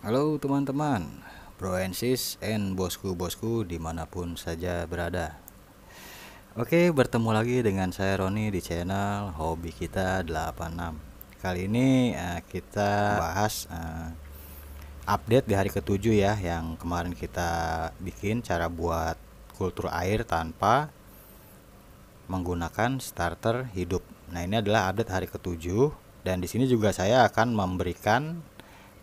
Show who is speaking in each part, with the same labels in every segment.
Speaker 1: Halo teman-teman, bro and sis and bosku-bosku dimanapun saja berada. Oke, bertemu lagi dengan saya Roni di channel Hobi Kita 86. Kali ini kita bahas update di hari ketujuh ya, yang kemarin kita bikin cara buat kultur air tanpa menggunakan starter hidup. Nah, ini adalah update hari ketujuh, dan di sini juga saya akan memberikan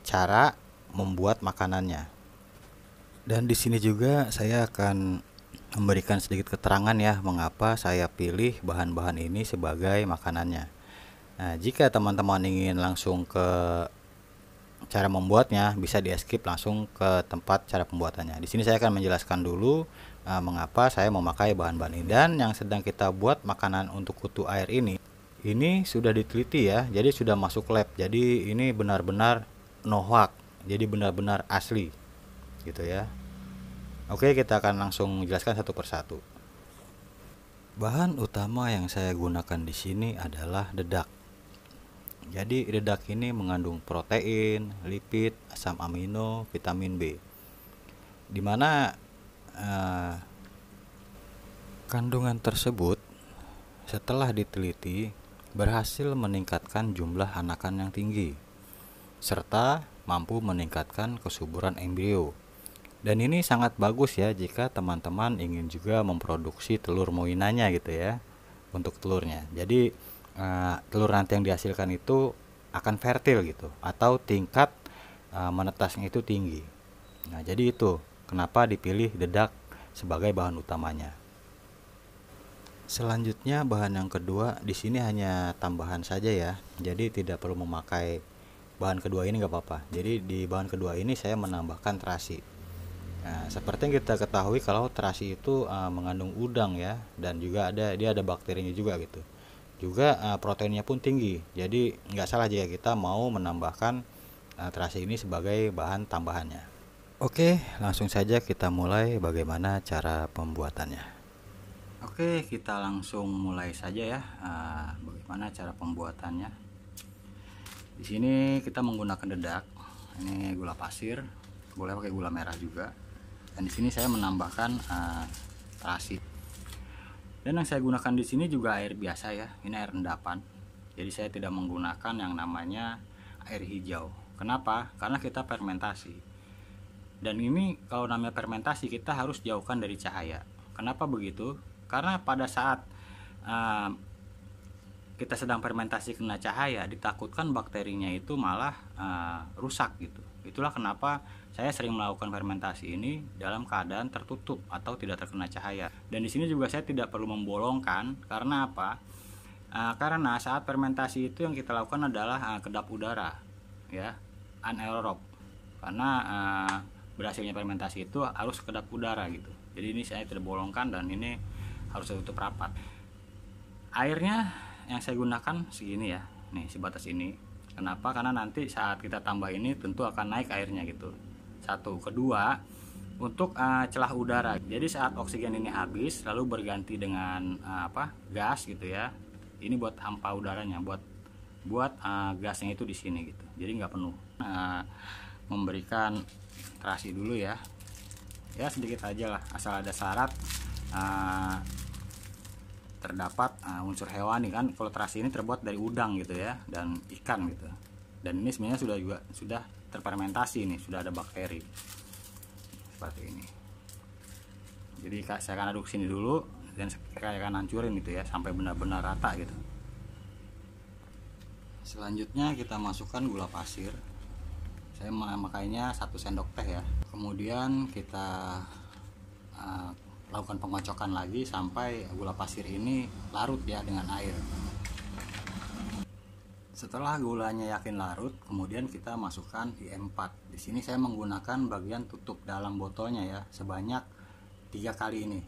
Speaker 1: cara membuat makanannya. Dan di sini juga saya akan memberikan sedikit keterangan ya, mengapa saya pilih bahan-bahan ini sebagai makanannya. Nah, jika teman-teman ingin langsung ke cara membuatnya, bisa di skip langsung ke tempat cara pembuatannya. Di sini saya akan menjelaskan dulu mengapa saya memakai bahan-bahan ini. Dan yang sedang kita buat makanan untuk kutu air ini sudah diteliti ya, jadi sudah masuk lab. Jadi ini benar-benar no hoax, jadi benar-benar asli gitu ya. Oke, kita akan langsung jelaskan satu persatu. Bahan utama yang saya gunakan di sini adalah dedak. Jadi dedak ini mengandung protein, lipid, asam amino, vitamin B. Dimana kandungan tersebut setelah diteliti berhasil meningkatkan jumlah anakan yang tinggi, serta mampu meningkatkan kesuburan embrio. Dan ini sangat bagus ya jika teman-teman ingin juga memproduksi telur moinanya gitu ya, untuk telurnya. Jadi telur nanti yang dihasilkan itu akan fertil gitu, atau tingkat menetasnya itu tinggi. Nah, jadi itu kenapa dipilih dedak sebagai bahan utamanya. Selanjutnya bahan yang kedua di sini hanya tambahan saja ya. Jadi tidak perlu memakai bahan kedua ini, nggak apa-apa. Jadi di bahan kedua ini saya menambahkan terasi. Nah, seperti yang kita ketahui kalau terasi itu mengandung udang ya, dan juga dia ada bakterinya juga gitu. Juga proteinnya pun tinggi. Jadi nggak salah jika kita mau menambahkan terasi ini sebagai bahan tambahannya. Oke, langsung saja kita mulai bagaimana cara pembuatannya. Oke, kita langsung mulai saja ya. Bagaimana cara pembuatannya? Di sini kita menggunakan dedak. Ini gula pasir, boleh pakai gula merah juga. Dan di sini saya menambahkan terasi. Dan yang saya gunakan di sini juga air biasa ya. Ini air endapan. Jadi saya tidak menggunakan yang namanya air hijau. Kenapa? Karena kita fermentasi. Dan ini kalau namanya fermentasi kita harus jauhkan dari cahaya. Kenapa begitu? Karena pada saat kita sedang fermentasi kena cahaya, ditakutkan bakterinya itu malah rusak gitu. Itulah kenapa saya sering melakukan fermentasi ini dalam keadaan tertutup atau tidak terkena cahaya. Dan di sini juga saya tidak perlu membolongkan. Karena apa? Karena saat fermentasi itu yang kita lakukan adalah kedap udara ya, anaerob. Karena berhasilnya fermentasi itu harus kedap udara gitu. Jadi ini saya tidak bolongkan, dan ini harus tutup rapat. Airnya yang saya gunakan segini ya, nih sebatas ini. Kenapa? Karena nanti saat kita tambah ini tentu akan naik airnya gitu. Satu, kedua, untuk celah udara. Jadi saat oksigen ini habis lalu berganti dengan gas gitu ya. Ini buat hampa udaranya, buat gasnya itu di sini gitu. Jadi nggak penuh. Memberikan terasi dulu ya. Ya sedikit aja lah, asal ada syarat terdapat unsur hewani kan. Kalau terasi ini terbuat dari udang gitu ya, dan ikan gitu. Dan ini sebenarnya sudah terfermentasi, nih sudah ada bakteri seperti ini. Jadi saya akan aduk sini dulu, dan saya akan hancurin gitu ya sampai benar-benar rata gitu. Selanjutnya kita masukkan gula pasir. Saya memakainya 1 sendok teh ya. Kemudian kita lakukan pengocokan lagi sampai gula pasir ini larut ya dengan air. Setelah gulanya yakin larut, kemudian kita masukkan IM4. Di sini saya menggunakan bagian tutup dalam botolnya ya, sebanyak 3 kali ini.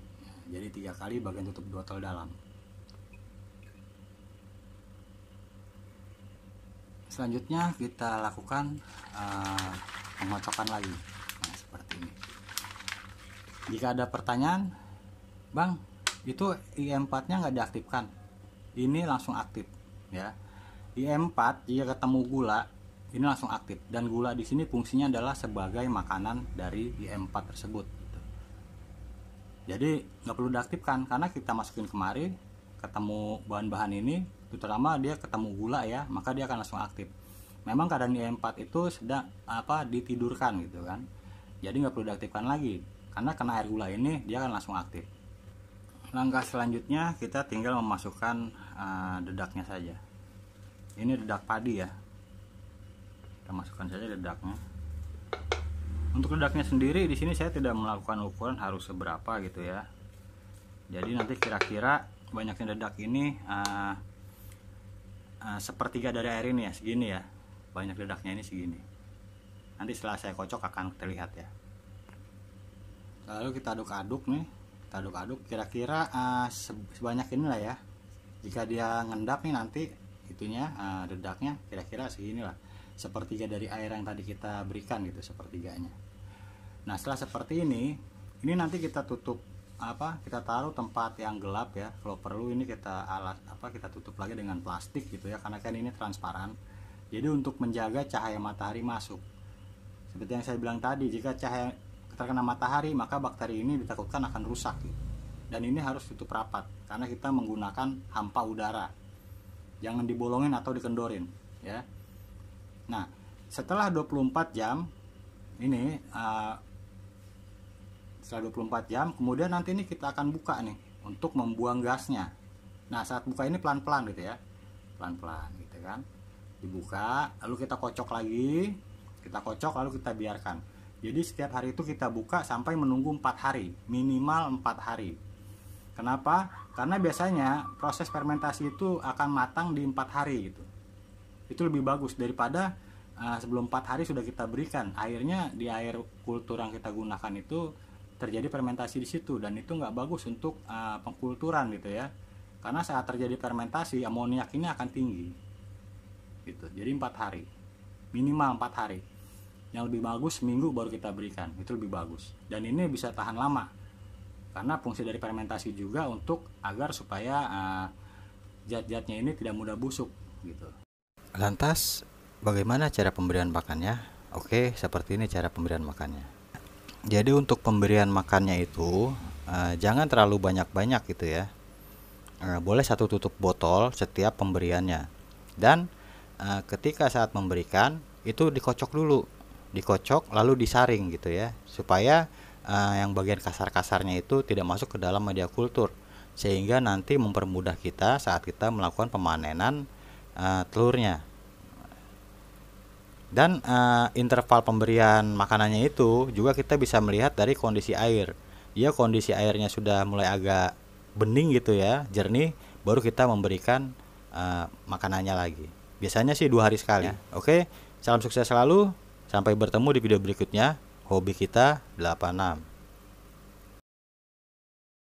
Speaker 1: Jadi 3 kali bagian tutup botol dalam. Selanjutnya kita lakukan pengocokan lagi. Nah, seperti ini. Jika ada pertanyaan, Bang, itu IM4-nya nggak diaktifkan? Ini langsung aktif ya. IM4 jika ketemu gula ini langsung aktif. Dan gula di sini fungsinya adalah sebagai makanan dari IM4 tersebut gitu. Jadi nggak perlu diaktifkan, karena kita masukin kemari, ketemu bahan-bahan ini, terutama dia ketemu gula ya, maka dia akan langsung aktif. Memang keadaan IM4 itu sedang ditidurkan gitu kan, jadi nggak perlu diaktifkan lagi, karena kena air gula ini dia akan langsung aktif. Langkah selanjutnya kita tinggal memasukkan dedaknya saja. Ini dedak padi ya, kita masukkan saja dedaknya. Untuk dedaknya sendiri di sini saya tidak melakukan ukuran harus seberapa gitu ya. Jadi nanti kira-kira banyaknya dedak ini sepertiga dari air ini ya, segini ya. Banyak dedaknya ini segini. Nanti setelah saya kocok akan terlihat ya. Lalu kita aduk-aduk nih, kita aduk-aduk kira-kira sebanyak inilah ya. Jika dia ngendap nih nanti itunya dedaknya kira-kira seginilah, sepertiga dari air yang tadi kita berikan gitu, sepertiganya. Nah setelah seperti ini nanti kita tutup kita taruh tempat yang gelap ya. Kalau perlu ini kita kita tutup lagi dengan plastik gitu ya, karena kan ini transparan. Jadi untuk menjaga cahaya matahari masuk. Seperti yang saya bilang tadi, jika cahaya terkena matahari maka bakteri ini ditakutkan akan rusak gitu. Dan ini harus tutup rapat karena kita menggunakan hampa udara. Jangan dibolongin atau dikendorin ya. Nah, setelah 24 jam ini setelah 24 jam kemudian nanti ini kita akan buka nih untuk membuang gasnya. Nah, saat buka ini pelan-pelan gitu ya. Pelan-pelan gitu kan. Dibuka, lalu kita kocok lagi. Kita kocok lalu kita biarkan. Jadi setiap hari itu kita buka sampai menunggu 4 hari, minimal 4 hari. Kenapa? Karena biasanya proses fermentasi itu akan matang di 4 hari gitu. Itu lebih bagus daripada sebelum 4 hari sudah kita berikan. Airnya di air kultur yang kita gunakan itu terjadi fermentasi di situ, dan itu nggak bagus untuk pengkulturan gitu ya. Karena saat terjadi fermentasi amoniak ini akan tinggi. Gitu. Jadi 4 hari. Minimal 4 hari. Yang lebih bagus seminggu baru kita berikan, itu lebih bagus. Dan ini bisa tahan lama, karena fungsi dari fermentasi juga untuk agar supaya zat-zatnya ini tidak mudah busuk gitu. Lantas bagaimana cara pemberian makannya? Oke, seperti ini cara pemberian makannya. Jadi untuk pemberian makannya itu jangan terlalu banyak-banyak gitu ya. Boleh 1 tutup botol setiap pemberiannya. Dan ketika saat memberikan itu dikocok dulu, dikocok lalu disaring gitu ya, supaya yang bagian kasar-kasarnya itu tidak masuk ke dalam media kultur, sehingga nanti mempermudah kita saat kita melakukan pemanenan telurnya. Dan interval pemberian makanannya itu juga kita bisa melihat dari kondisi air. Ya, kondisi airnya sudah mulai agak bening gitu ya, jernih, baru kita memberikan makanannya lagi. Biasanya sih 2 hari sekali. Oke, salam sukses selalu. Sampai bertemu di video berikutnya. Hobi kita 86.